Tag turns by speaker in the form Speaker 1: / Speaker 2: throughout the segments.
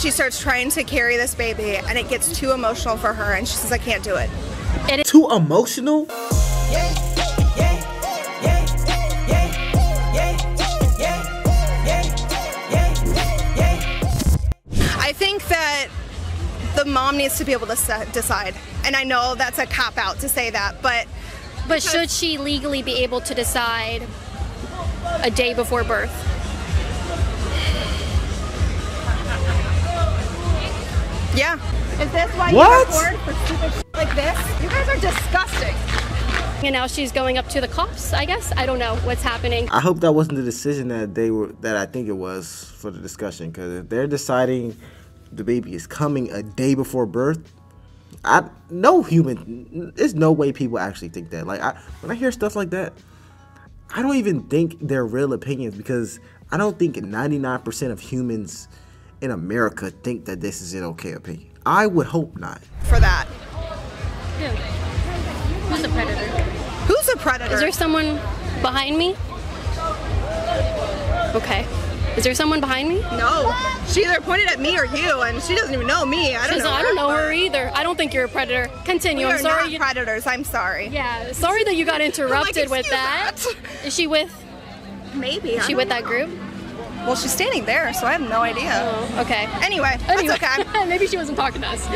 Speaker 1: She starts trying to carry this baby, and it gets too emotional for her, and she says, I can't do it.
Speaker 2: Too emotional?
Speaker 1: I think that the mom needs to be able to decide. And I know that's a cop-out to say that, but
Speaker 3: should she legally be able to decide a day before birth?
Speaker 1: Yeah. Is this why you afford for stupid shit like this? You guys are disgusting.
Speaker 3: And now she's going up to the cops, I guess. I don't know what's happening.
Speaker 2: I hope that wasn't the decision that I think it was for the discussion, because if they're deciding the baby is coming a day before birth, there's no way people actually think that. Like, when I hear stuff like that, I don't even think they're real opinions, because I don't think 99% of humans in America think that this is an okay opinion. I would hope not.
Speaker 1: For that.
Speaker 3: Dude, who's a predator?
Speaker 1: Who's a predator?
Speaker 3: Is there someone behind me? Okay. Is there someone behind me?
Speaker 1: No. She either pointed at me or you, and she doesn't even know me. I don't know
Speaker 3: her either. I don't think you're a predator. Continue.
Speaker 1: I'm sorry. Not predators. I'm sorry.
Speaker 3: Yeah. Sorry that you got interrupted with that. Is she with?
Speaker 1: Maybe.
Speaker 3: Is she with that group?
Speaker 1: Well, she's standing there, so I have no idea.
Speaker 3: Oh, okay.
Speaker 1: Anyway, that's okay.
Speaker 3: Maybe she wasn't talking to us.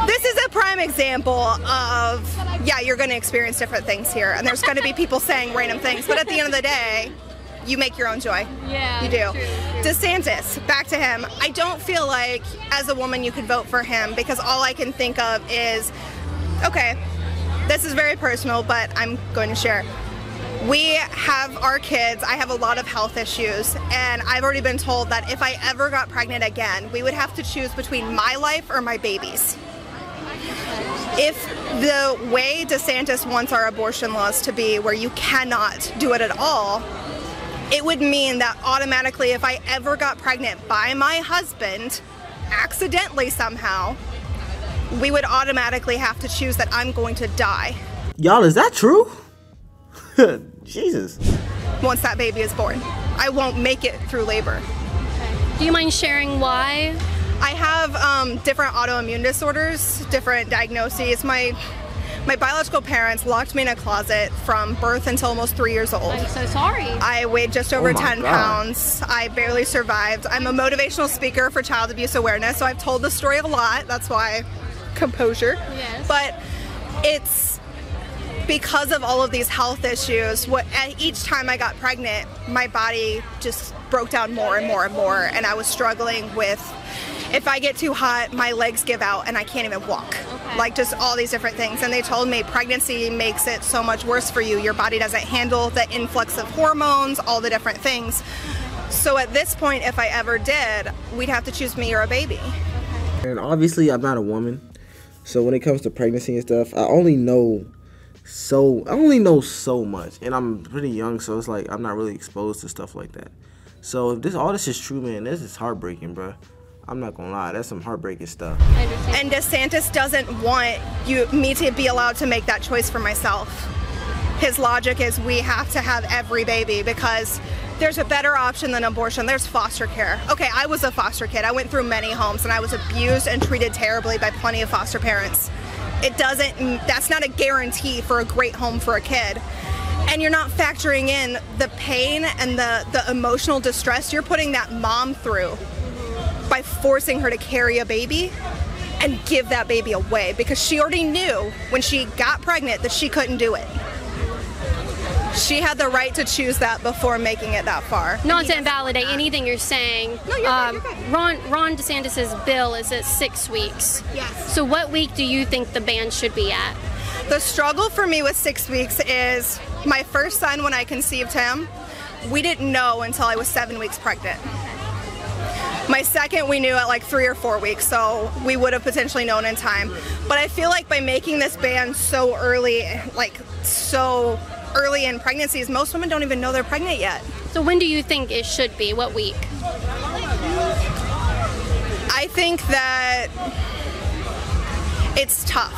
Speaker 1: This is a prime example of, yeah, you're going to experience different things here, and there's going to be people saying random things, but at the end of the day, you make your own joy.
Speaker 3: Yeah,
Speaker 1: you do.
Speaker 3: True.
Speaker 1: DeSantis, back to him. I don't feel like, as a woman, you could vote for him, because all I can think of is, okay, this is very personal, but I'm going to share. We have our kids, I have a lot of health issues, and I've already been told that if I ever got pregnant again, we would have to choose between my life or my baby's. If the way DeSantis wants our abortion laws to be, where you cannot do it at all, it would mean that automatically if I ever got pregnant by my husband, accidentally somehow, we would automatically have to choose that I'm going to die.
Speaker 2: Y'all, is that true? Jesus.
Speaker 1: Once that baby is born. I won't make it through labor.
Speaker 3: Okay. Do you mind sharing why?
Speaker 1: I have different autoimmune disorders, different diagnoses. My biological parents locked me in a closet from birth until almost 3 years old.
Speaker 3: I'm so sorry.
Speaker 1: I weighed just over 10 pounds. I barely survived. I'm a motivational speaker for child abuse awareness, so I've told the story a lot. That's why composure.
Speaker 3: Yes.
Speaker 1: But it's because of all of these health issues, each time I got pregnant, my body just broke down more and more and more, and I was struggling with, if I get too hot, my legs give out and I can't even walk. Okay. Like, just all these different things. And they told me pregnancy makes it so much worse for you. Your body doesn't handle the influx of hormones, all the different things. So at this point, if I ever did, we'd have to choose me or a baby.
Speaker 2: And obviously, I'm not a woman, so when it comes to pregnancy and stuff, I only know so much, and I'm pretty young, so it's like I'm not really exposed to stuff like that. So if all this is true, man, this is heartbreaking, bro. I'm not gonna lie, that's some heartbreaking stuff.
Speaker 1: And DeSantis doesn't want me to be allowed to make that choice for myself. His logic is we have to have every baby because there's a better option than abortion. There's foster care. Okay, I was a foster kid. I went through many homes, and I was abused and treated terribly by plenty of foster parents. That's not a guarantee for a great home for a kid. And you're not factoring in the pain and the emotional distress you're putting that mom through by forcing her to carry a baby and give that baby away, because she already knew when she got pregnant that she couldn't do it. She had the right to choose that before making it that far.
Speaker 3: Not to invalidate anything you're saying.
Speaker 1: No, you're good.
Speaker 3: Ron DeSantis' bill is at 6 weeks.
Speaker 1: Yes.
Speaker 3: So what week do you think the ban should be at?
Speaker 1: The struggle for me with 6 weeks is my first son, when I conceived him, we didn't know until I was 7 weeks pregnant. My second, we knew at like 3 or 4 weeks, so we would have potentially known in time. But I feel like by making this ban so early, so early in pregnancies, most women don't even know they're pregnant yet.
Speaker 3: So when do you think it should be? What week?
Speaker 1: I think that it's tough.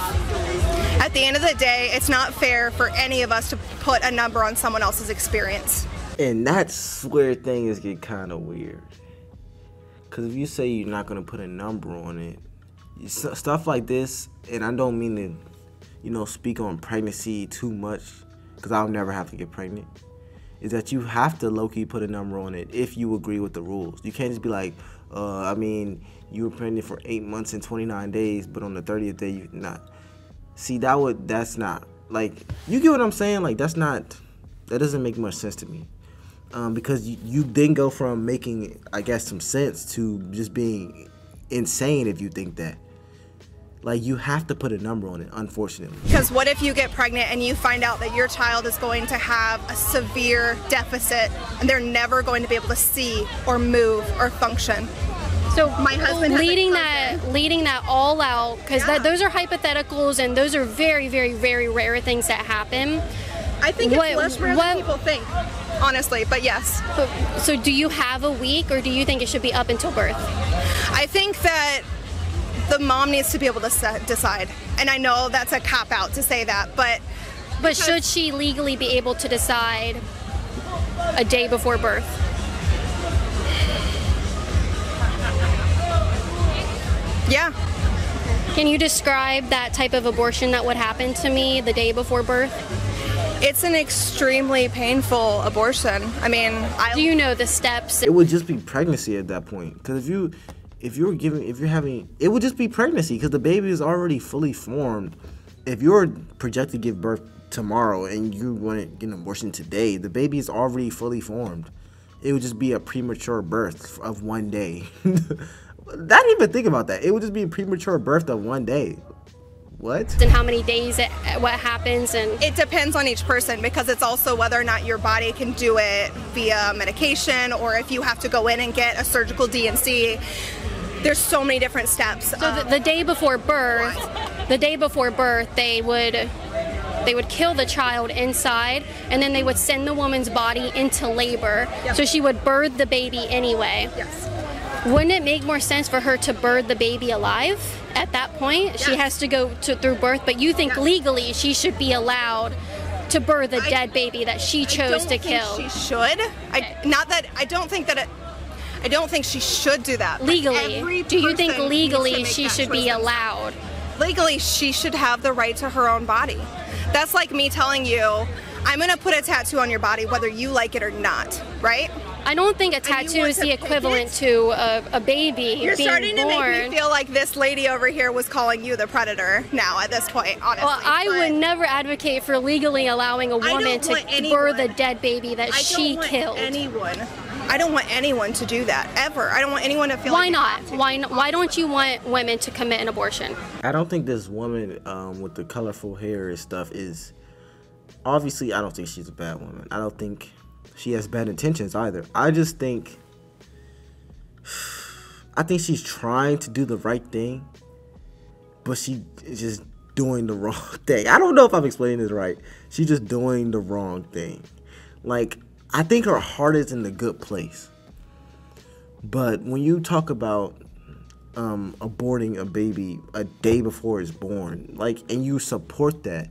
Speaker 1: At the end of the day, it's not fair for any of us to put a number on someone else's experience.
Speaker 2: And that's where things get kind of weird. Because if you say you're not going to put a number on it, stuff like this, and I don't mean to, speak on pregnancy too much, because I'll never have to get pregnant, is that you have to low-key put a number on it if you agree with the rules. You can't just be like, you were pregnant for 8 months and 29 days, but on the 30th day, you're not. See, that's not, like, you get what I'm saying? Like, that doesn't make much sense to me. Because you then go from making, I guess, some sense to just being insane if you think that. Like, you have to put a number on it, unfortunately.
Speaker 1: Because what if you get pregnant and you find out that your child is going to have a severe deficit and they're never going to be able to see or move or function?
Speaker 3: So
Speaker 1: my husband
Speaker 3: leading that all out, because those are hypotheticals and those are very, very, very rare things that happen.
Speaker 1: I think it's less rare than people think, honestly, but yes.
Speaker 3: So do you have a week, or do you think it should be up until birth?
Speaker 1: I think that the mom needs to be able to decide. And I know that's a cop-out to say that, but
Speaker 3: should she legally be able to decide a day before birth?
Speaker 1: Yeah.
Speaker 3: Can you describe that type of abortion that would happen to me the day before birth?
Speaker 1: It's an extremely painful abortion. I mean,
Speaker 3: do you know the steps?
Speaker 2: It would just be pregnancy at that point. Because if you're having, it would just be pregnancy because the baby is already fully formed. If you're projected to give birth tomorrow and you want to get an abortion today, the baby is already fully formed. It would just be a premature birth of 1 day. Not even think about that. It would just be a premature birth of 1 day. What?
Speaker 3: And how many days what happens, and
Speaker 1: it depends on each person, because it's also whether or not your body can do it via medication or if you have to go in and get a surgical D&C. There's so many different steps.
Speaker 3: So the day before birth, they would kill the child inside, and then they would send the woman's body into labor. Yep. So she would birth the baby anyway.
Speaker 1: Yes.
Speaker 3: Wouldn't it make more sense for her to birth the baby alive at that point? Yes. She has to go through birth, but you think legally she should be allowed to birth a dead baby that she chose to kill?
Speaker 1: She should. I don't think she should do that.
Speaker 3: Legally, do you think legally she should be allowed?
Speaker 1: Legally, she should have the right to her own body. That's like me telling you, I'm going to put a tattoo on your body whether you like it or not, right?
Speaker 3: I don't think a tattoo is the equivalent to a baby being born.
Speaker 1: You're starting to make me feel like this lady over here was calling you the predator now at this point, honestly.
Speaker 3: Well, I would never advocate for legally allowing a woman to birth a dead baby that she killed.
Speaker 1: I don't want anyone to do that, ever. I don't want anyone to feel
Speaker 3: Why not? Why don't you want women to commit an abortion?
Speaker 2: I don't think this woman with the colorful hair and stuff is... Obviously, I don't think she's a bad woman. I don't think she has bad intentions either. I think she's trying to do the right thing, but she is just doing the wrong thing. I don't know if I'm explaining this right. She's just doing the wrong thing. Like, I think her heart is in the good place. But when you talk about aborting a baby a day before it's born, like, and you support that,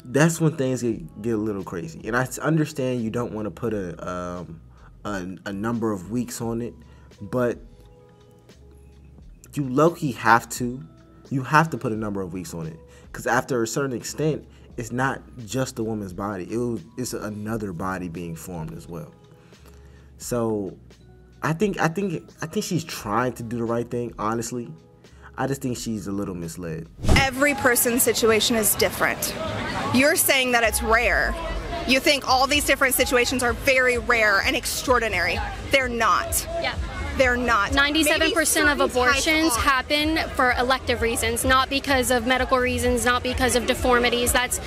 Speaker 2: that's when things get a little crazy. And I understand you don't want to put a number of weeks on it, but you low-key have to. You have to put a number of weeks on it, because after a certain extent, it's not just the woman's body. It's another body being formed as well. So I think she's trying to do the right thing, honestly. I just think she's a little misled.
Speaker 1: Every person's situation is different. You're saying that it's rare. You think all these different situations are very rare and extraordinary. They're not.
Speaker 3: Yeah.
Speaker 1: They're not.
Speaker 3: 97% of abortions happen for elective reasons, not because of medical reasons, not because of deformities. That's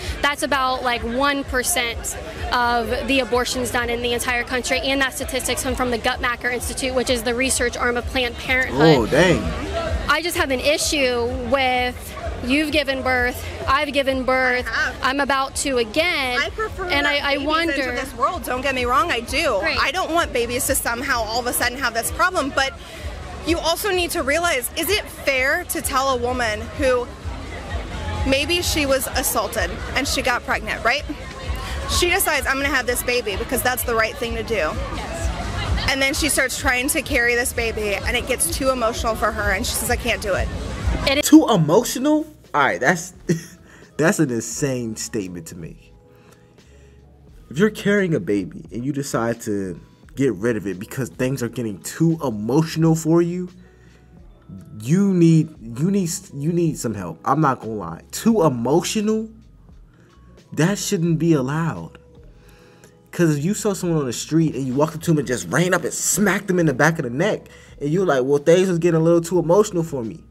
Speaker 3: about like 1% of the abortions done in the entire country, and that statistics come from the Guttmacher Institute, which is the research arm of Planned Parenthood.
Speaker 2: Oh, dang.
Speaker 3: I just have an issue with you've given birth, I've given birth, I'm about to again.
Speaker 1: I prefer
Speaker 3: and I wonder
Speaker 1: into this world, don't get me wrong, I do.
Speaker 3: Great.
Speaker 1: I don't want babies to somehow all of a sudden have this problem, but you also need to realize, is it fair to tell a woman who maybe she was assaulted and she got pregnant, right? She decides, I'm gonna have this baby because that's the right thing to do.
Speaker 3: yes.
Speaker 1: And then she starts trying to carry this baby, and it gets too emotional for her, and she says, I can't do it.
Speaker 2: Too emotional? All right, that's an insane statement to me. If you're carrying a baby and you decide to get rid of it because things are getting too emotional for you, you need some help. I'm not gonna lie. Too emotional? That shouldn't be allowed. Because if you saw someone on the street and you walked up to them and just ran up and smacked them in the back of the neck, and you're like, well, things was getting a little too emotional for me.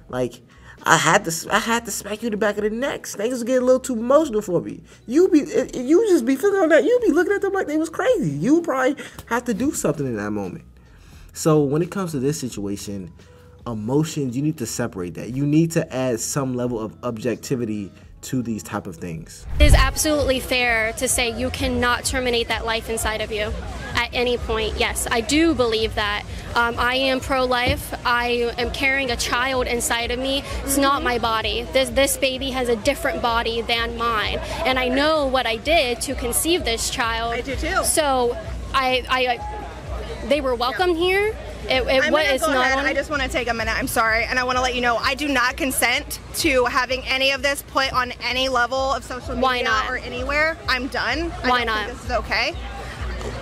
Speaker 2: Like, I had to smack you in the back of the neck. Things was getting a little too emotional for me. You just be feeling on that. You be looking at them like they was crazy. You probably have to do something in that moment. So when it comes to this situation, emotions, you need to separate that. You need to add some level of objectivity to these type of things.
Speaker 3: It is absolutely fair to say you cannot terminate that life inside of you at any point. Yes, I do believe that. I am pro-life. I am carrying a child inside of me. It's not my body. This baby has a different body than mine, and I know what I did to conceive this child.
Speaker 1: I do too.
Speaker 3: So they were welcome here.
Speaker 1: I just want to take a minute. I'm sorry, and I want to let you know I do not consent to having any of this put on any level of social media or anywhere. I'm done.
Speaker 3: Why not?
Speaker 1: I don't think this is okay.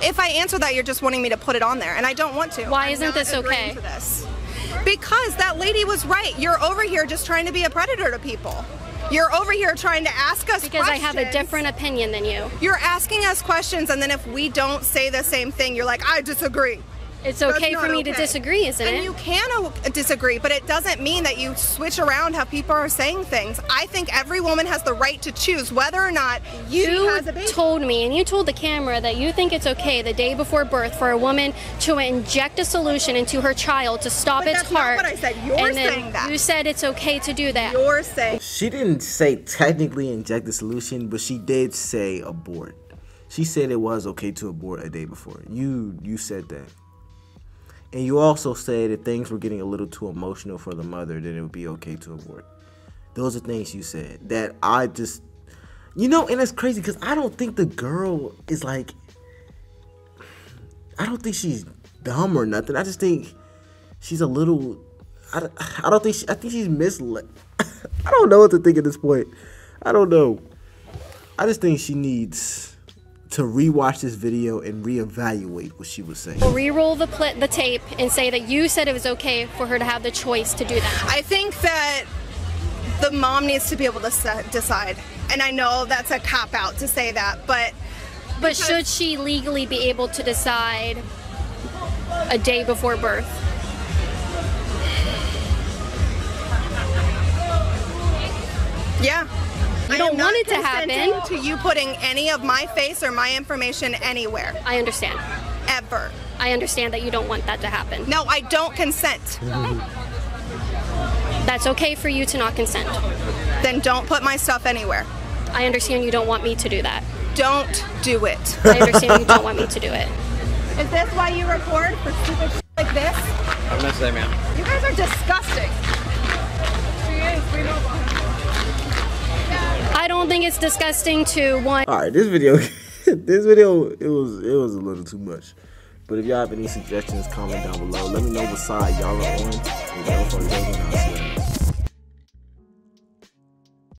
Speaker 1: If I answer that, you're just wanting me to put it on there, and I don't want to.
Speaker 3: Why isn't this okay?
Speaker 1: Because that lady was right. You're over here just trying to be a predator to people. You're over here trying to ask us
Speaker 3: because
Speaker 1: questions.
Speaker 3: I have a different opinion than you.
Speaker 1: You're asking us questions, and then if we don't say the same thing, you're like, I disagree.
Speaker 3: It's okay for me to disagree, isn't it?
Speaker 1: And you can disagree, but it doesn't mean that you switch around how people are saying things. I think every woman has the right to choose whether or not she has a baby.
Speaker 3: You told me, and you told the camera, that you think it's okay the day before birth for a woman to inject a solution into her child to stop its heart.
Speaker 1: That's not what I said. You're saying that.
Speaker 3: You said it's okay to do that.
Speaker 1: You're saying.
Speaker 2: She didn't say technically inject the solution, but she did say abort. She said it was okay to abort a day before. You said that. And you also said if things were getting a little too emotional for the mother, then it would be okay to abort. Those are things you said that I just, and it's crazy because I don't think the girl is like, I don't think she's dumb or nothing. I just think she's a little, I think she's misled. I don't know what to think at this point. I don't know. I just think she needs to rewatch this video and reevaluate what she was saying.
Speaker 3: We'll re-roll the tape and say that you said it was okay for her to have the choice to do that.
Speaker 1: I think that the mom needs to be able to decide. And I know that's a cop-out to say that, but
Speaker 3: should she legally be able to decide a day before birth?
Speaker 1: Yeah.
Speaker 3: You don't want it to happen.
Speaker 1: To you putting any of my face or my information anywhere.
Speaker 3: I understand.
Speaker 1: Ever.
Speaker 3: I understand that you don't want that to happen.
Speaker 1: No, I don't consent.
Speaker 3: That's okay for you to not consent.
Speaker 1: Then don't put my stuff anywhere.
Speaker 3: I understand you don't want me to do that.
Speaker 1: Don't do it.
Speaker 3: I understand you don't want me to do it.
Speaker 1: Is this why you record for stupid shit like this?
Speaker 4: I'm gonna say, ma'am.
Speaker 1: You guys are disgusting. She is. We know.
Speaker 3: I don't think it's disgusting to want.
Speaker 2: All right, this video, it was a little too much. But if y'all have any suggestions, comment down below. Let me know what side y'all are on.